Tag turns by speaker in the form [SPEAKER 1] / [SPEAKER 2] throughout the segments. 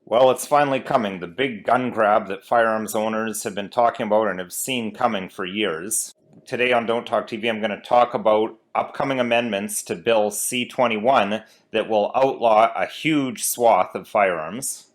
[SPEAKER 1] Well, it's finally coming, the big gun grab that firearms owners have been talking about and have seen coming for years. Today on Don't Talk TV, I'm going to talk about upcoming amendments to Bill C-21 that will outlaw a huge swath of firearms.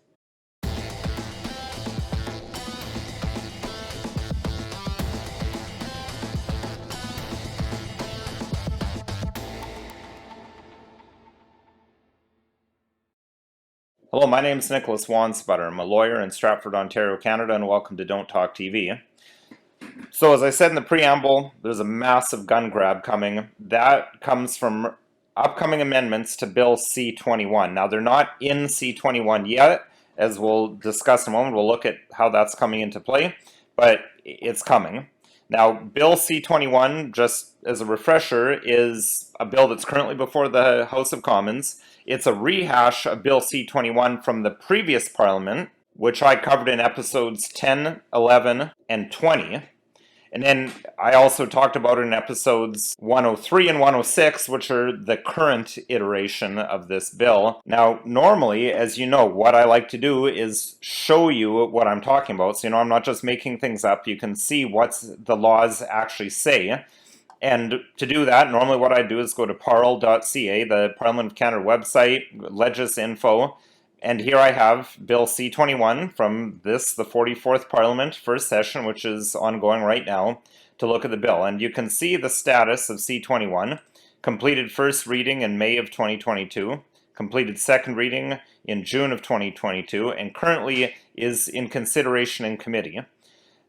[SPEAKER 1] Hello, my name is Nicholas Wansbutter. I'm a lawyer in Stratford, Ontario, Canada, and welcome to Don't Talk TV. So as I said in the preamble, there's a massive gun grab coming. That comes from upcoming amendments to Bill C-21. Now, they're not in C-21 yet. As we'll discuss in a moment, we'll look at how that's coming into play, but it's coming. Now, Bill C-21, just as a refresher, is a bill that's currently before the House of Commons. It's a rehash of Bill C-21 from the previous Parliament, which I covered in episodes 10, 11, and 20. And then I also talked about it in episodes 103 and 106, which are the current iteration of this bill. Now, normally, as you know, what I like to do is show you what I'm talking about. So, I'm not just making things up. You can see what the laws actually say. And to do that, normally what I do is go to parl.ca, the Parliament of Canada website, Legis Info, and here I have Bill C-21 from the 44th Parliament, first session, which is ongoing right now, to look at the bill. And you can see the status of C-21, completed first reading in May of 2022, completed second reading in June of 2022, and currently is in consideration in committee.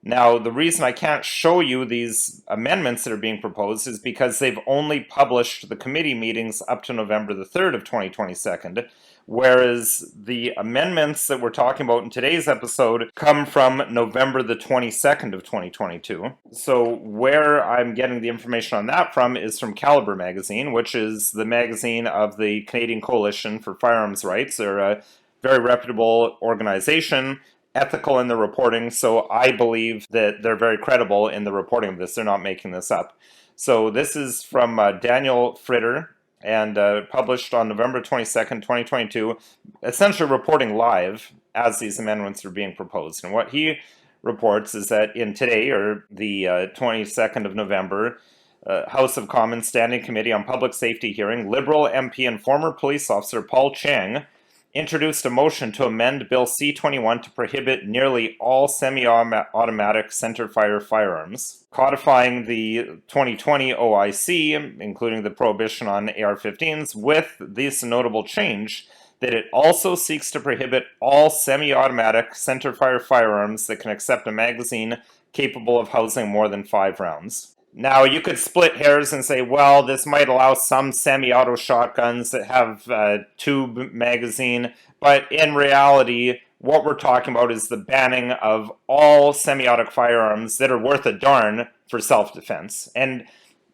[SPEAKER 1] Now, the reason I can't show you these amendments that are being proposed is because they've only published the committee meetings up to November the 3rd of 2022, whereas the amendments that we're talking about in today's episode come from November the 22nd of 2022. So where I'm getting the information on that from is from Caliber magazine, which is the magazine of the Canadian Coalition for Firearms Rights. They're a very reputable organization, ethical in their reporting, so I believe that they're very credible in the reporting of this. They're not making this up. So this is from Daniel Fritter, and published on November 22nd, 2022, essentially reporting live as these amendments are being proposed. And what he reports is that in today, or the 22nd of November, House of Commons Standing Committee on Public Safety hearing, Liberal MP and former police officer Paul Chang introduced a motion to amend Bill C-21 to prohibit nearly all semi-automatic center-fire firearms, codifying the 2020 OIC, including the prohibition on AR-15s, with this notable change that it also seeks to prohibit all semi-automatic center-fire firearms that can accept a magazine capable of housing more than 5 rounds. Now, you could split hairs and say, well, this might allow some semi-auto shotguns that have a tube magazine, but in reality, what we're talking about is the banning of all semi-automatic firearms that are worth a darn for self-defense. And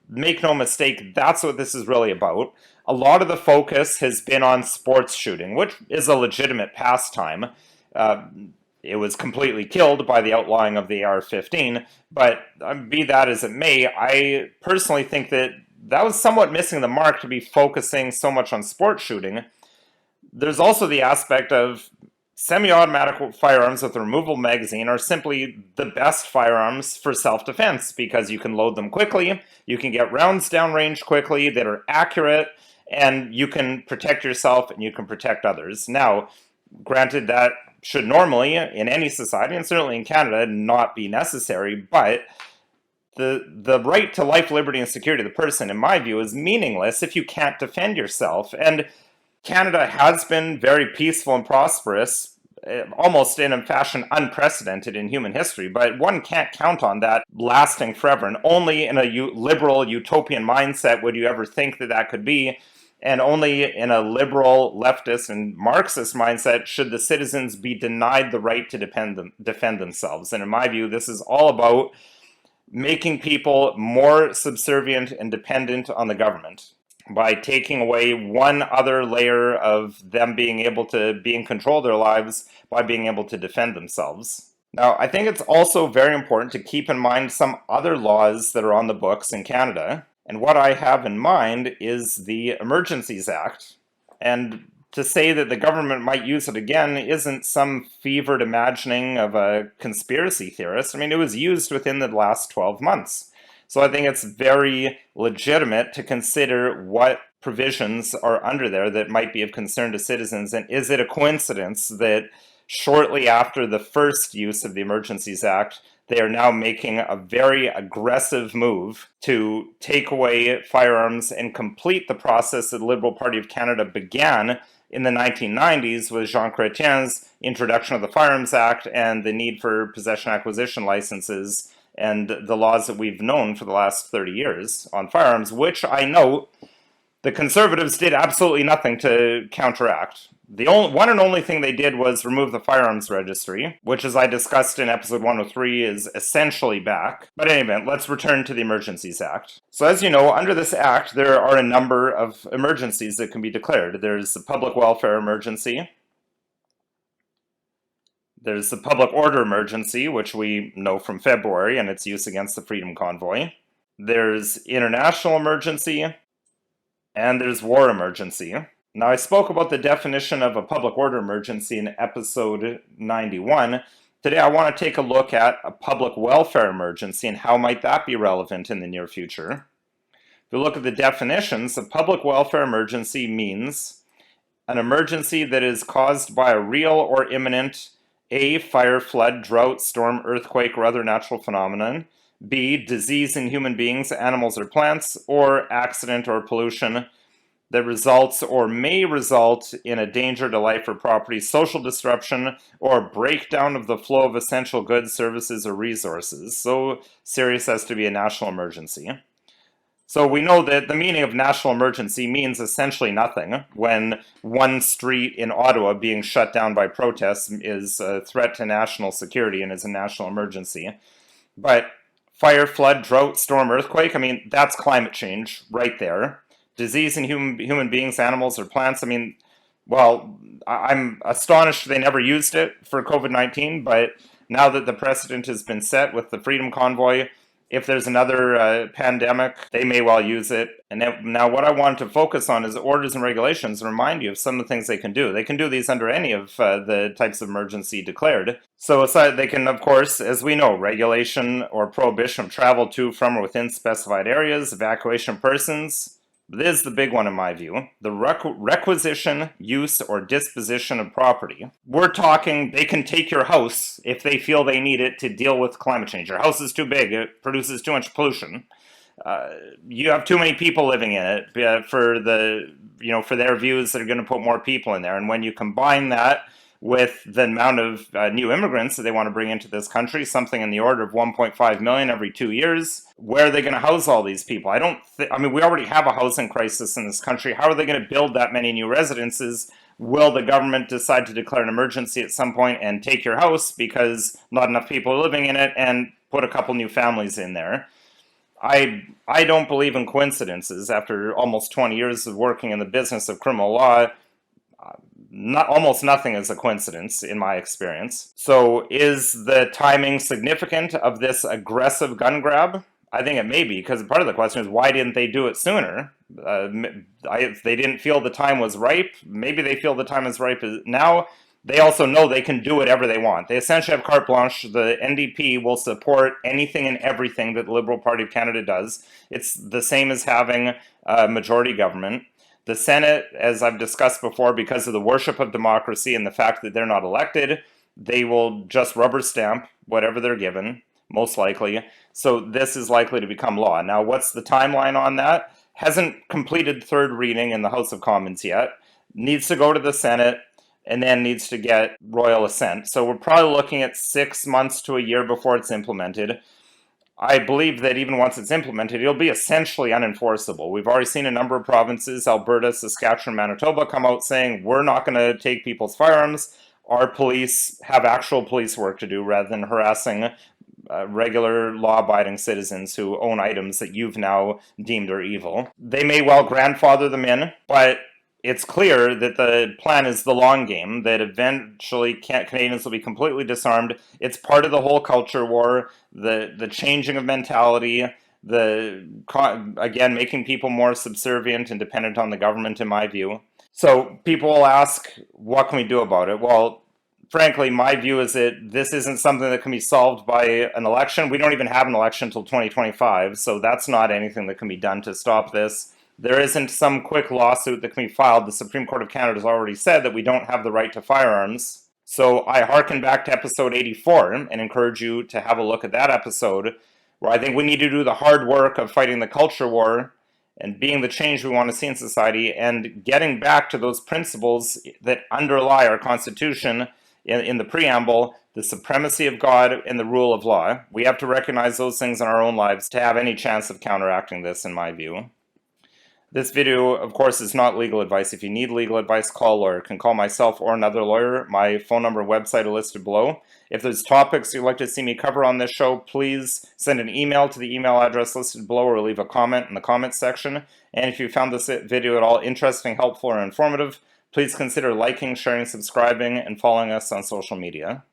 [SPEAKER 1] make no mistake, that's what this is really about. A lot of the focus has been on sports shooting, which is a legitimate pastime. It was completely killed by the outlawing of the AR-15, but be that as it may, I personally think that that was somewhat missing the mark to be focusing so much on sport shooting. There's also the aspect of semi-automatic firearms with a removable magazine are simply the best firearms for self-defense because you can load them quickly, you can get rounds downrange quickly that are accurate, and you can protect yourself and you can protect others. Now, granted, that should normally, in any society, and certainly in Canada, not be necessary, but the right to life, liberty, and security of the person, in my view, is meaningless if you can't defend yourself. And Canada has been very peaceful and prosperous, almost in a fashion unprecedented in human history, but one can't count on that lasting forever, and only in a liberal utopian mindset would you ever think that that could be. And only in a liberal, leftist, and Marxist mindset should the citizens be denied the right to defend themselves. And in my view, this is all about making people more subservient and dependent on the government by taking away one other layer of them being able to be in control of their lives by being able to defend themselves. Now, I think it's also very important to keep in mind some other laws that are on the books in Canada. And what I have in mind is the Emergencies Act. And to say that the government might use it again isn't some fevered imagining of a conspiracy theorist. I mean, it was used within the last 12 months. So I think it's very legitimate to consider what provisions are under there that might be of concern to citizens. And is it a coincidence that shortly after the first use of the Emergencies Act, they are now making a very aggressive move to take away firearms and complete the process that the Liberal Party of Canada began in the 1990s with Jean Chrétien's introduction of the Firearms Act and the need for possession acquisition licenses and the laws that we've known for the last 30 years on firearms, which I note the Conservatives did absolutely nothing to counteract. The one and only thing they did was remove the firearms registry, which, as I discussed in episode 103, is essentially back. But in any event, let's return to the Emergencies Act. So as you know, under this act, there are a number of emergencies that can be declared. There's the public welfare emergency. There's the public order emergency, which we know from February and its use against the Freedom Convoy. There's international emergency, and there's war emergency. Now, I spoke about the definition of a public order emergency in episode 91. Today, I want to take a look at a public welfare emergency and how might that be relevant in the near future. If we look at the definitions, a public welfare emergency means an emergency that is caused by a real or imminent A, fire, flood, drought, storm, earthquake, or other natural phenomenon, B, disease in human beings, animals, or plants, or accident or pollution that results or may result in a danger to life or property, social disruption, or breakdown of the flow of essential goods, services, or resources, so serious as to be a national emergency. So we know that the meaning of national emergency means essentially nothing when one street in Ottawa being shut down by protests is a threat to national security and is a national emergency. But fire, flood, drought, storm, earthquake, I mean, that's climate change right there. Disease in human beings, animals, or plants, I mean, well, I'm astonished they never used it for COVID-19, but now that the precedent has been set with the Freedom Convoy, if there's another pandemic, they may well use it. And now what I want to focus on is orders and regulations and remind you of some of the things they can do. They can do these under any of the types of emergency declared. So aside, they can, of course, as we know, regulation or prohibition of travel to, from, or within specified areas, evacuation of persons. This is the big one in my view. The requisition, use, or disposition of property. We're talking they can take your house if they feel they need it to deal with climate change. Your house is too big, it produces too much pollution. You have too many people living in it for their views that are going to put more people in there. And when you combine that with the amount of new immigrants that they want to bring into this country, something in the order of 1.5 million every 2 years. Where are they going to house all these people? We already have a housing crisis in this country. How are they going to build that many new residences? Will the government decide to declare an emergency at some point and take your house because not enough people are living in it and put a couple new families in there? I don't believe in coincidences. After almost 20 years of working in the business of criminal law, almost nothing is a coincidence in my experience. So is the timing significant of this aggressive gun grab? I think it may be, because part of the question is why didn't they do it sooner? They didn't feel the time was ripe. Maybe they feel the time is ripe now. They also know they can do whatever they want. They essentially have carte blanche. The NDP will support anything and everything that the Liberal Party of Canada does. It's the same as having a majority government. The Senate, as I've discussed before, because of the worship of democracy and the fact that they're not elected, they will just rubber stamp whatever they're given, most likely. So this is likely to become law. Now, what's the timeline on that? Hasn't completed third reading in the House of Commons yet. Needs to go to the Senate and then needs to get royal assent. So we're probably looking at 6 months to a year before it's implemented. I believe that even once it's implemented, it'll be essentially unenforceable. We've already seen a number of provinces, Alberta, Saskatchewan, Manitoba, come out saying, we're not going to take people's firearms. Our police have actual police work to do rather than harassing regular law-abiding citizens who own items that you've now deemed are evil. They may well grandfather them in, but it's clear that the plan is the long game, that eventually Canadians will be completely disarmed. It's part of the whole culture war, the changing of mentality, again, making people more subservient and dependent on the government, in my view. So people will ask, what can we do about it? Well, frankly, my view is that this isn't something that can be solved by an election. We don't even have an election until 2025, so that's not anything that can be done to stop this. There isn't some quick lawsuit that can be filed. The Supreme Court of Canada has already said that we don't have the right to firearms. So I hearken back to episode 84 and encourage you to have a look at that episode, where I think we need to do the hard work of fighting the culture war and being the change we want to see in society, and getting back to those principles that underlie our Constitution in the preamble, the supremacy of God and the rule of law. We have to recognize those things in our own lives to have any chance of counteracting this, in my view. This video, of course, is not legal advice. If you need legal advice, call a lawyer. You can call myself or another lawyer. My phone number and website are listed below. If there's topics you'd like to see me cover on this show, please send an email to the email address listed below or leave a comment in the comments section. And if you found this video at all interesting, helpful, or informative, please consider liking, sharing, subscribing, and following us on social media.